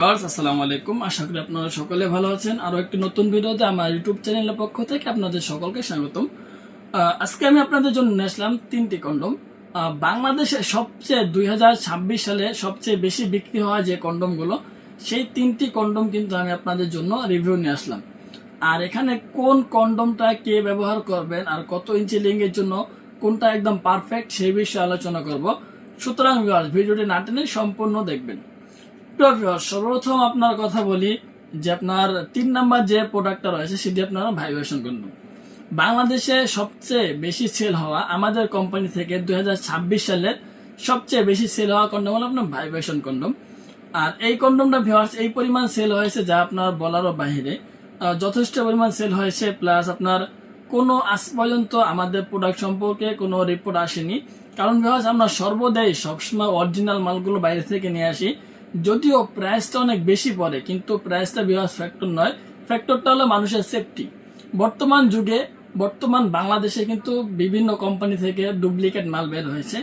আসসালামু আলাইকুম। আশা করি আপনারা সকলে ভালো আছেন। আরো একটি নতুন ভিডিওতে আমার ইউটিউব চ্যানেলের পক্ষ থেকে আপনাদের সকলকে স্বাগতম। আজকে আমি আপনাদের জন্য নিয়ে আসলাম 3টি কন্ডম। বাংলাদেশে সবচেয়ে 2026 সালে সবচেয়ে বেশি বিক্রি হওয়া যে কন্ডম গুলো, সেই 3টি কন্ডম কিন্তু আমি আপনাদের জন্য রিভিউ নিয়ে আসলাম। আর এখানে কোন কন্ডমটা কে ব্যবহার করবেন আর কত ইঞ্চি লিঙ্গের জন্য কোনটা একদম পারফেক্ট সেই বিষয়ে আলোচনা করব। সুতরাং ভিডিওটি না টেনে সম্পূর্ণ দেখবেন। সর্বপ্রথম আপনার কথা বলি যে আপনার 3 নাম্বার যে প্রোডাক্টটা রয়েছে সেটি আপনারা ভাইব্রেশন কন্ডম। বাংলাদেশে সবচেয়ে বেশি সেল হওয়া আমাদের কোম্পানি থেকে 2026 সালের সবচেয়ে বেশি সেল হওয়া কন্ডম হলো আপনার ভাইব্রেশন কন্ডম। আর এই কন্ডমটা ভিউয়ার্স এই পরিমাণ সেল হয়েছে যা আপনার বলারও বাহিরে, যথেষ্ট পরিমাণ সেল হয়েছে। প্লাস আপনার কোনো আজ পর্যন্ত আমাদের প্রোডাক্ট সম্পর্কে কোনো রিপোর্ট আসেনি, কারণ ভিউয়ার্স আমরা সর্বদাই সবসময় অরিজিনাল মালগুলো বাইরে থেকে নিয়ে আসি। যদিও প্রাইসটা অনেক বেশি পড়ে, কিন্তু প্রাইসটা ভিউয়ার্স ফ্যাক্টর নয়, ফ্যাক্টরটা হলো মানুষের সেফটি। বর্তমান বাংলাদেশে কিন্তু বিভিন্ন কোম্পানি থেকে ডুপ্লিকেট মাল বের হয়েছে।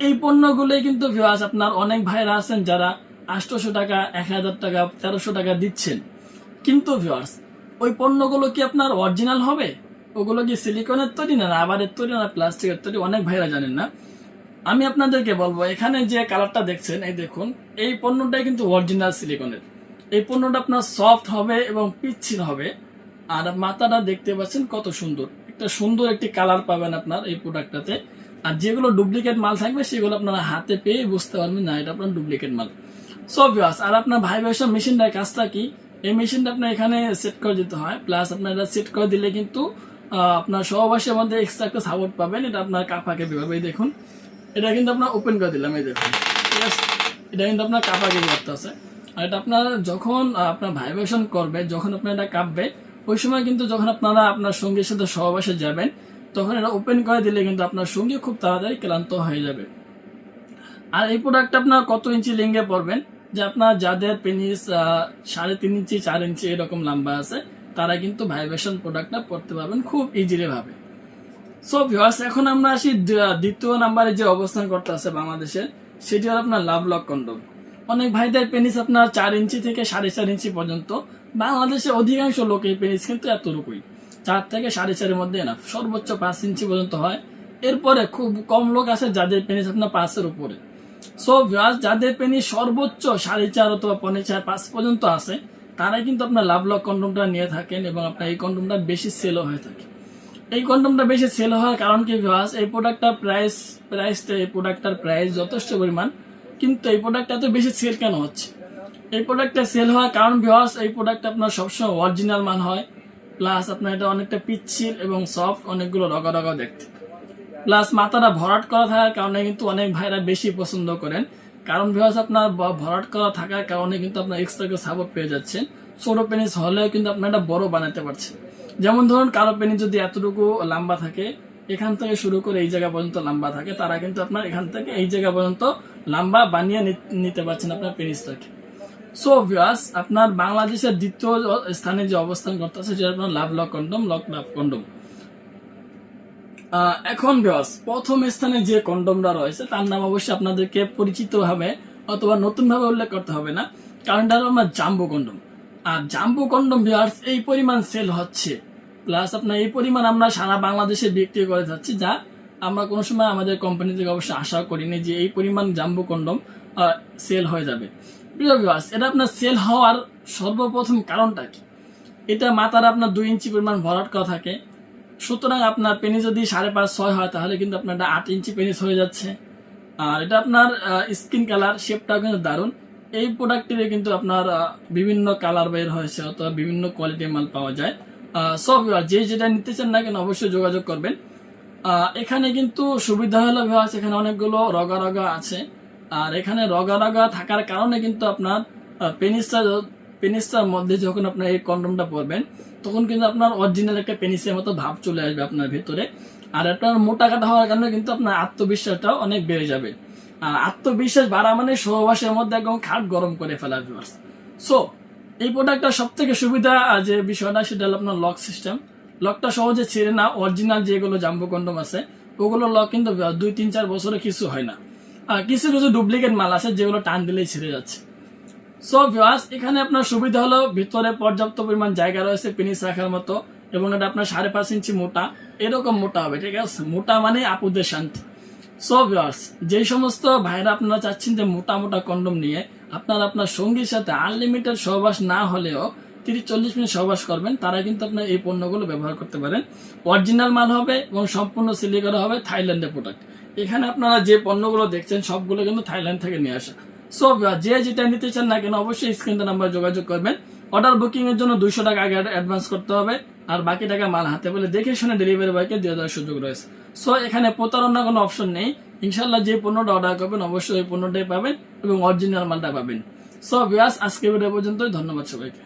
এই পণ্যগুলোই কিন্তু ভিউয়ার্স আপনার অনেক ভাইরা আছেন যারা 800 টাকা, 1000 টাকা, 1300 টাকা দিচ্ছেন, কিন্তু ভিউয়ার্স ওই পণ্যগুলো কি আপনার অরিজিনাল হবে? ওগুলো কি সিলিকনের তৈরি না রাবারের তৈরি না প্লাস্টিকের তৈরি? অনেক ভাইরা জানেন না। আমি আপনাদেরকে বলবো, এখানে যে কালারটা দেখছেন, এই দেখুন, এই পণ্যটাই কিন্তু অরিজিনাল সিলিকনের। এই পণ্যটা আপনার সফট হবে এবং পিচ্ছিল হবে। আর মাথাটা দেখতে পাচ্ছেন কত সুন্দর, সুন্দর একটি কালার পাবেন আপনার এই প্রোডাক্টটাতে। আর যেগুলো ডুপ্লিকেট মাল থাকবে সেগুলো আপনারা হাতে পেয়ে বুঝতে পারবেন না এটা আপনার ডুপ্লিকেট মাল। সো ভিউয়ার্স, আর আপনার ভাইব্রেশন মেশিনটার কাজটা কি? এই মেশিনটা আপনার এখানে সেট করে দিতে হয়। প্লাস আপনার এটা সেট করে দিলে কিন্তু আপনার সহবাসের মধ্যে এক্সট্রা একটা সাপোর্ট পাবেন। এটা আপনার কাপাকে বিভাবে দেখুন, এটা কিন্তু আপনার ওপেন করে দিলাম, এই দেখুন, ঠিক আছে? এটা কিন্তু আপনার কাপাকে করতে আছে। আর এটা আপনার যখন আপনার ভাইব্রেশন করবে, যখন আপনার এটা কাঁপবে, ওই সময় কিন্তু যখন আপনারা আপনার সঙ্গীর সাথে সহবাসে যাবেন, তখন এটা ওপেন করে দিলে কিন্তু আপনার সঙ্গী খুব তাড়াতাড়ি ক্লান্ত হয়ে যাবে। আর এই প্রোডাক্ট আপনার কত ইঞ্চি লিঙ্গে পড়বেন, যে আপনার যাদের পেনিস 3.5 ইঞ্চি 4 ইঞ্চি এরকম লম্বা আছে, তারা কিন্তু ভাইব্রেশন প্রোডাক্টটা পড়তে পারবেন খুব ইজিলি ভাবে। সো ভিউয়ার্স, এখন আমরা আসি দ্বিতীয় নাম্বারে যে অবস্থান করতে আছে বাংলাদেশের, সেটি হলো আপনার লাভ লক কন্ডম। অনেক ভাইদের পেনিস আপনার 4 ইঞ্চি থেকে 4.5 ইঞ্চি পর্যন্ত। বাংলাদেশে অধিকাংশ লোকের পেনিস কিন্তু এতটুকুই, 4 থেকে 4.5 মধ্যে না, সর্বোচ্চ 5 ইঞ্চি পর্যন্ত হয়। এরপরে খুব কম লোক আছে যাদের পেনিস আপনার 5-এর উপরে। সো ভিউয়ার্স, যাদের পেনিস সর্বোচ্চ 4.5 অথবা 4.5 পর্যন্ত আছে, তারা কিন্তু আপনার লাভ লক কন্ডমটা নিয়ে থাকেন এবং আপনার এই কন্ডমটা বেশি সেলও হয়ে থাকে। এই কন্ডমটা বেশি সেল হওয়ার কারণ কি ভিউয়ার্স, এই প্রোডাক্টটার প্রাইস যথেষ্ট পরিমাণ, কিন্তু এই প্রোডাক্টটা এত বেশি সেল কেন হচ্ছে? এই প্রোডাক্টটা সেল হওয়ার কারণ ভিউয়ার্স, এই প্রোডাক্ট আপনার সবসময় অরিজিনাল মাল হয়। প্লাস আপনার এটা অনেকটা পিচ্ছিল এবং সফট, অনেকগুলো রগা রগা দেখতে। প্লাস মাথাটা ভরাট করা থাকার কারণে কিন্তু অনেক ভাইরা বেশি পছন্দ করেন। কারণ ভিউয়ার্স আপনার ভরাট করা থাকার কারণে কিন্তু আপনার এক্সট্রা সাপোর্ট পেয়ে যাচ্ছেন। ছোট পেনিস হলেও কিন্তু আপনার এটা বড় বানাতে পারছেন। যেমন ধরুন, কারো পেনিস যদি এতটুকু লম্বা থাকে, এখান থেকে শুরু করে এই জায়গা পর্যন্ত লম্বা থাকে, তারা কিন্তু আপনার এখান থেকে এই জায়গা পর্যন্ত লম্বা বানিয়ে নিতে পারছেন আপনার পেনিসটাকে। সো ভিউয়ার্স, আপনার বাংলাদেশের দ্বিতীয় স্থানে যে অবস্থান করতেছে সেটা আপনার লাভ লক কন্ডম। এখন ভিউয়ার্স, প্রথম স্থানে যে কন্ডমটা রয়েছে তার নাম অবশ্যই আপনাদেরকে পরিচিত ভাবে অথবা নতুন ভাবে উল্লেখ করতে হবে না, কারণ এটা হলো আমার জাম্বো কন্ডম। আর জাম্বো কন্ডম ভিউয়ার্স এই পরিমাণ সেল হচ্ছে, প্লাস আপনার এই পরিমাণ আমরা সারা বাংলাদেশে বিক্রি করে যাচ্ছি, যা আমরা কোনো সময় আমাদের কোম্পানি থেকে অবশ্যই আশা করিনি যে এই পরিমাণ জাম্বো কন্ডম সেল হয়ে যাবে। প্রিয় ভিউয়ার্স, এটা আপনার সেল হওয়ার সর্বপ্রথম কারণটা কি? এটা মাথার আপনার 2 ইঞ্চি পরিমাণ ভরাট করা থাকে। সুতরাং আপনার পেনিস যদি 5.5-6 হয়, তাহলে কিন্তু আপনার 8 ইঞ্চি পেনিস হয়ে যাচ্ছে। আর এটা আপনার স্কিন কালার শেপটাও কিন্তু দারুণ। এই প্রোডাক্টের কিন্তু আপনার বিভিন্ন কালার বের হয়েছে অথবা বিভিন্ন কোয়ালিটির মাল পাওয়া যায়। সব যে যেটা নিতে চান না কেন অবশ্যই যোগাযোগ করবেন। এখানে কিন্তু সুবিধা হলো ভিউয়ার্স, এখানে অনেকগুলো রগা রগা আছে। আর এখানে রগা রগা থাকার কারণে কিন্তু আপনার পেনিসটার মধ্যে যখন আপনার এই কন্ডমটা পরবেন, তখন কিন্তু আপনার অরিজিনাল একটা পেনিসের মতো ভাব চলে আসবে আপনার ভিতরে। আর আপনার মোটা কাটা হওয়ার কারণে কিন্তু আপনার আত্মবিশ্বাসটাও অনেক বেড়ে যাবে। আর আত্মবিশ্বাস বাড়া মানে সহবাসের মধ্যে একদম খাট গরম করে ফেলা ভিউয়ার্স। সো এই প্রোডাক্টটা সব থেকে সুবিধা যে বিষয়টা, সেটা হলো আপনার লক সিস্টেম। লকটা সহজে ছেড়ে না। অরিজিনাল যেগুলো জাম্বো কন্ডম আছে ওগুলো লক কিন্তু 2-3-4 বছরে কিছু হয় না। কিছু কিছু ডুপ্লিকেট মাল আছে যেগুলো টান দিলেই ছেড়ে যাচ্ছে। সো ভিউয়ার্স, এখানে আপনার সুবিধা হলো ভিতরে পর্যাপ্ত পরিমাণ জায়গা রয়েছে পেনিস রাখার মতো, এবং এটা আপনার 5.5 ইঞ্চি মোটা, এরকম মোটা হবে, ঠিক আছে? মোটা মানে আপুদের শান্তি। সো ভিউয়ার্স, যেই সমস্ত ভাইরা আপনারা চাচ্ছেন যে মোটা মোটা কন্ডম নিয়ে আপনারা আপনার সঙ্গীর সাথে আনলিমিটেড সহবাস না হলেও 30-40 মিনিট সহবাস করবেন, তারা কিন্তু আপনার এই পণ্যগুলো ব্যবহার করতে পারেন। অরিজিনাল মাল হবে এবং সম্পূর্ণ সিলি করা হবে, থাইল্যান্ডের প্রোডাক্ট। এখানে আপনারা যে পণ্যগুলো দেখছেন সবগুলো কিন্তু থাইল্যান্ড থেকে নিয়ে আসা। সো যে যেটা নিতে চান না কেন অবশ্যই স্ক্রিনে নাম্বার যোগাযোগ করবেন। অর্ডার বুকিং এর জন্য 200 টাকা আগে অ্যাডভান্স করতে হবে, আর বাকি টাকা মাল হাতে পেলে দেখে শুনে ডেলিভারি বয়কে দিয়ে দেওয়ার সুযোগ রয়েছে। সো এখানে প্রতারণার কোনো অপশন নেই। ইনশাল্লাহ যে পণ্যটা অর্ডার করবেন অবশ্যই ওই পণ্যটাই পাবেন এবং অরিজিনাল মালটা পাবেন। সো ভিউয়ার্স, আজকে ভিডিও পর্যন্তই। ধন্যবাদ সবাইকে।